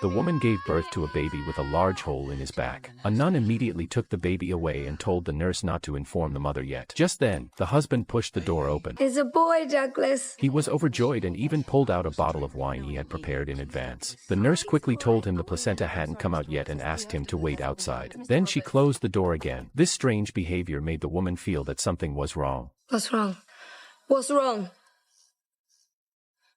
The woman gave birth to a baby with a large hole in his back. A nun immediately took the baby away and told the nurse not to inform the mother yet. Just then, the husband pushed the door open. It's a boy, Douglas. He was overjoyed and even pulled out a bottle of wine he had prepared in advance. The nurse quickly told him the placenta hadn't come out yet and asked him to wait outside. Then she closed the door again. This strange behavior made the woman feel that something was wrong. What's wrong? What's wrong?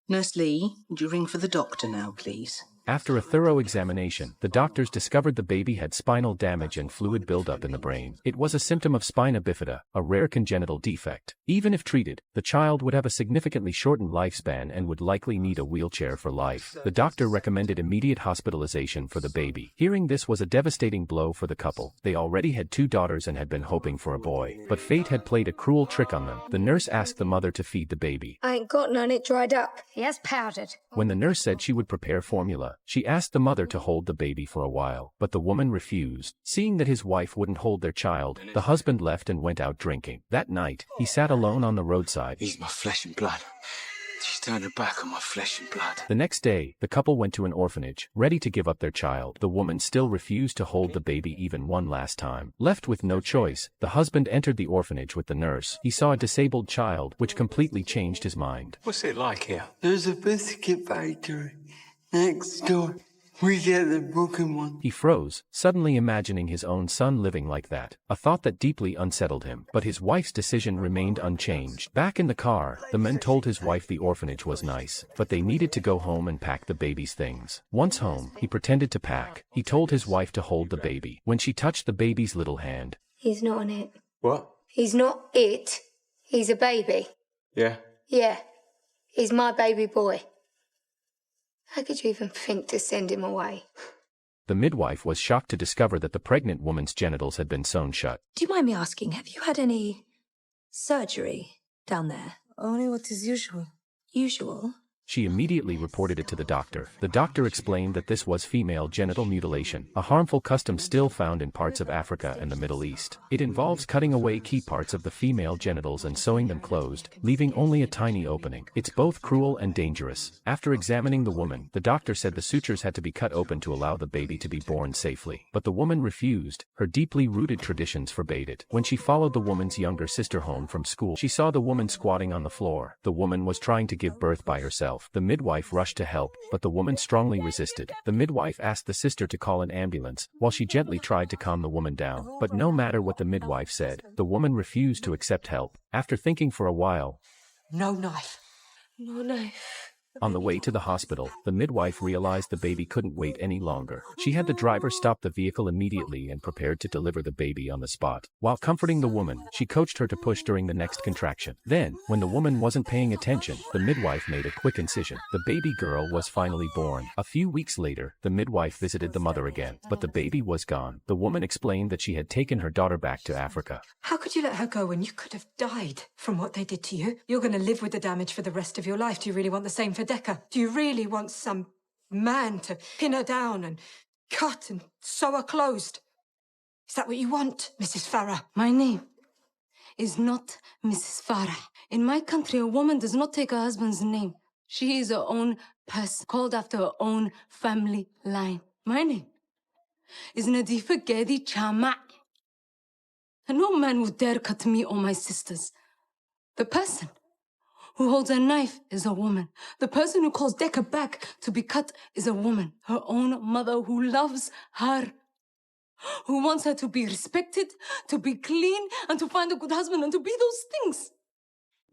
Nurse Lee, would you ring for the doctor now, please? After a thorough examination, the doctors discovered the baby had spinal damage and fluid buildup in the brain. It was a symptom of spina bifida, a rare congenital defect. Even if treated, the child would have a significantly shortened lifespan and would likely need a wheelchair for life. The doctor recommended immediate hospitalization for the baby. Hearing this was a devastating blow for the couple. They already had 2 daughters and had been hoping for a boy. But fate had played a cruel trick on them. The nurse asked the mother to feed the baby. I ain't got none, it dried up. He has powdered. When the nurse said she would prepare formula, she asked the mother to hold the baby for a while, but the woman refused. Seeing that his wife wouldn't hold their child, the husband left and went out drinking. That night, he sat alone on the roadside. He's my flesh and blood. She's turned her back on my flesh and blood. The next day, the couple went to an orphanage, ready to give up their child. The woman still refused to hold the baby even one last time. Left with no choice, the husband entered the orphanage with the nurse. He saw a disabled child, which completely changed his mind. What's it like here? There's a biscuit factory next door. We get the broken one. He froze, suddenly imagining his own son living like that, a thought that deeply unsettled him. But his wife's decision remained unchanged. Back in the car, the man told his wife the orphanage was nice, but they needed to go home and pack the baby's things. Once home, he pretended to pack. He told his wife to hold the baby. When she touched the baby's little hand, He's not an it. What? He's not it. He's a baby. Yeah. Yeah. He's my baby boy. How could you even think to send him away? the midwife was shocked to discover that the pregnant woman's genitals had been sewn shut. Do you mind me asking, have you had any surgery down there? Only what is usual. Usual? She immediately reported it to the doctor. The doctor explained that this was female genital mutilation, a harmful custom still found in parts of Africa and the Middle East. It involves cutting away key parts of the female genitals and sewing them closed, leaving only a tiny opening. It's both cruel and dangerous. After examining the woman, the doctor said the sutures had to be cut open to allow the baby to be born safely. But the woman refused. Her deeply rooted traditions forbade it. When she followed the woman's younger sister home from school, she saw the woman squatting on the floor. The woman was trying to give birth by herself. The midwife rushed to help, but the woman strongly resisted. The midwife asked the sister to call an ambulance, while she gently tried to calm the woman down. But no matter what the midwife said, the woman refused to accept help. After thinking for a while, No knife. No knife. on the way to the hospital, the midwife realized the baby couldn't wait any longer. She had the driver stop the vehicle immediately and prepared to deliver the baby on the spot. While comforting the woman, she coached her to push during the next contraction. Then, when the woman wasn't paying attention, the midwife made a quick incision. The baby girl was finally born. A few weeks later, the midwife visited the mother again, but the baby was gone. The woman explained that she had taken her daughter back to Africa. How could you let her go when you could have died from what they did to you? You're going to live with the damage for the rest of your life. Do you really want the same for Decca? Do you really want some man to pin her down and cut and sew her closed? Is that what you want, Mrs. Farah? My name is not Mrs. Farah. In my country, a woman does not take her husband's name. She is her own person, called after her own family line. My name is Nadifa Gedi Chama. And no man would dare cut me or my sisters. The person who holds a knife is a woman. The person who calls Decca back to be cut is a woman. Her own mother who loves her. Who wants her to be respected, to be clean, and to find a good husband, and to be those things.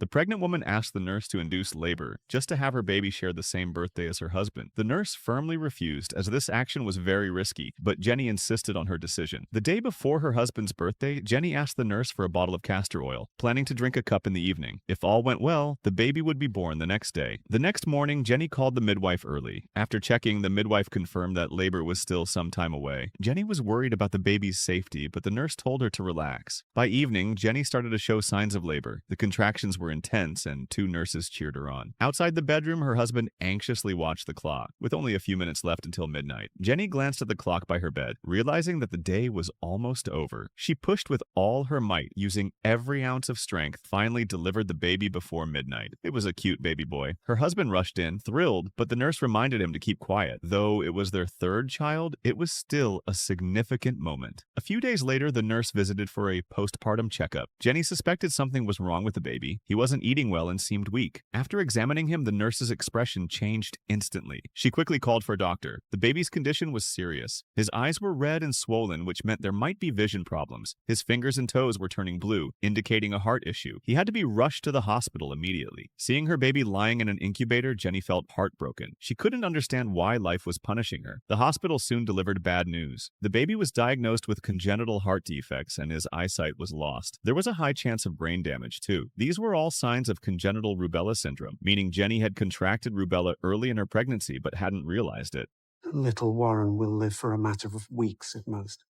The pregnant woman asked the nurse to induce labor, just to have her baby share the same birthday as her husband. The nurse firmly refused, as this action was very risky, but Jenny insisted on her decision. The day before her husband's birthday, Jenny asked the nurse for a bottle of castor oil, planning to drink a cup in the evening. If all went well, the baby would be born the next day. The next morning, Jenny called the midwife early. After checking, the midwife confirmed that labor was still some time away. Jenny was worried about the baby's safety, but the nurse told her to relax. By evening, Jenny started to show signs of labor. The contractions were were intense and 2 nurses cheered her on. Outside the bedroom, her husband anxiously watched the clock. With only a few minutes left until midnight, Jenny glanced at the clock by her bed, realizing that the day was almost over. She pushed with all her might, using every ounce of strength, finally delivered the baby before midnight. It was a cute baby boy. Her husband rushed in, thrilled, but the nurse reminded him to keep quiet. Though it was their 3rd child, it was still a significant moment. A few days later, the nurse visited for a postpartum checkup. Jenny suspected something was wrong with the baby. He wasn't eating well and seemed weak. After examining him, the nurse's expression changed instantly. She quickly called for a doctor. The baby's condition was serious. His eyes were red and swollen, which meant there might be vision problems. His fingers and toes were turning blue, indicating a heart issue. He had to be rushed to the hospital immediately. Seeing her baby lying in an incubator, Jenny felt heartbroken. She couldn't understand why life was punishing her. The hospital soon delivered bad news. The baby was diagnosed with congenital heart defects and his eyesight was lost. There was a high chance of brain damage, too. These were all signs of congenital rubella syndrome, meaning Jenny had contracted rubella early in her pregnancy but hadn't realized it. Little Warren will live for a matter of weeks at most.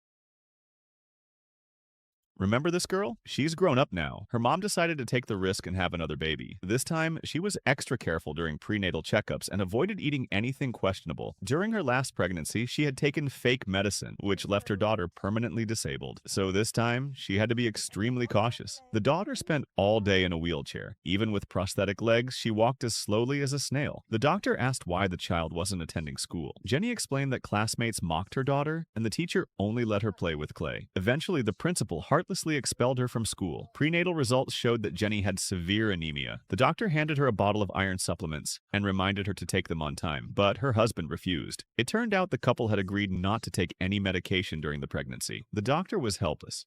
Remember this girl? She's grown up now. Her mom decided to take the risk and have another baby. This time, she was extra careful during prenatal checkups and avoided eating anything questionable. During her last pregnancy, she had taken fake medicine, which left her daughter permanently disabled. So this time, she had to be extremely cautious. The daughter spent all day in a wheelchair. Even with prosthetic legs, she walked as slowly as a snail. The doctor asked why the child wasn't attending school. Jenny explained that classmates mocked her daughter, and the teacher only let her play with clay. Eventually, the principal heartlessly expelled her from school. Prenatal results showed that Jenny had severe anemia. The doctor handed her a bottle of iron supplements and reminded her to take them on time, but her husband refused. It turned out the couple had agreed not to take any medication during the pregnancy. The doctor was helpless.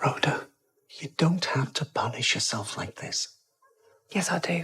Rhoda, you don't have to punish yourself like this. Yes, I do.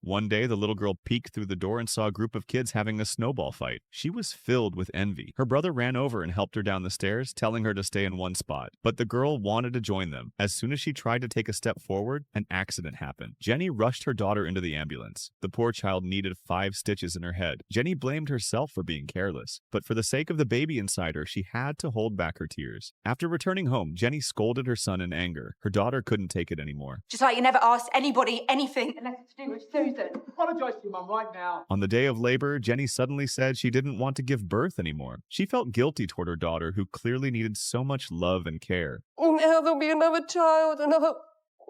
One day, the little girl peeked through the door and saw a group of kids having a snowball fight. She was filled with envy. Her brother ran over and helped her down the stairs, telling her to stay in one spot. But the girl wanted to join them. As soon as she tried to take a step forward, an accident happened. Jenny rushed her daughter into the ambulance. The poor child needed 5 stitches in her head. Jenny blamed herself for being careless. But for the sake of the baby inside her, she had to hold back her tears. After returning home, Jenny scolded her son in anger. Her daughter couldn't take it anymore. Just like you never asked anybody anything unless it's to do with Susan. Apologize to your mum right now. On the day of labor, Jenny suddenly said she didn't want to give birth anymore. She felt guilty toward her daughter, who clearly needed so much love and care. Now there'll be another child, another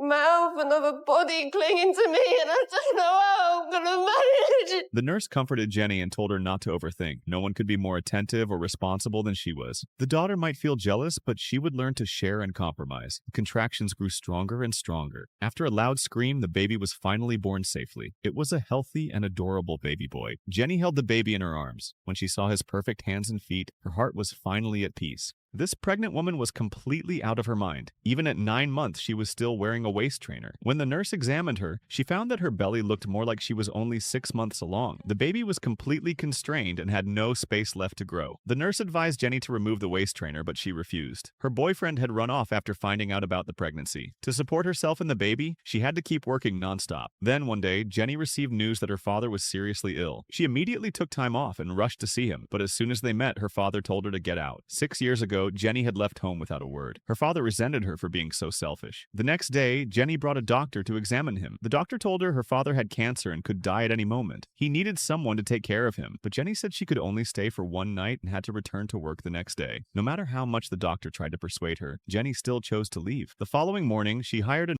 mouth, another body clinging to me, and I don't know how I'm gonna manage it. The nurse comforted Jenny and told her not to overthink. No one could be more attentive or responsible than she was. The daughter might feel jealous, but she would learn to share and compromise. The contractions grew stronger and stronger. After a loud scream, the baby was finally born safely. It was a healthy and adorable baby boy. Jenny held the baby in her arms. When she saw his perfect hands and feet, her heart was finally at peace. This pregnant woman was completely out of her mind. Even at 9 months, she was still wearing a waist trainer. When the nurse examined her, she found that her belly looked more like she was only 6 months along. The baby was completely constrained and had no space left to grow. The nurse advised Jenny to remove the waist trainer, but she refused. Her boyfriend had run off after finding out about the pregnancy. To support herself and the baby, she had to keep working nonstop. Then one day, Jenny received news that her father was seriously ill. She immediately took time off and rushed to see him, but as soon as they met, her father told her to get out. 6 years ago, Jenny had left home without a word. Her father resented her for being so selfish. The next day, Jenny brought a doctor to examine him. The doctor told her father had cancer and could die at any moment. He needed someone to take care of him, but Jenny said she could only stay for one night and had to return to work the next day. No matter how much the doctor tried to persuade her, Jenny still chose to leave. The following morning, she hired a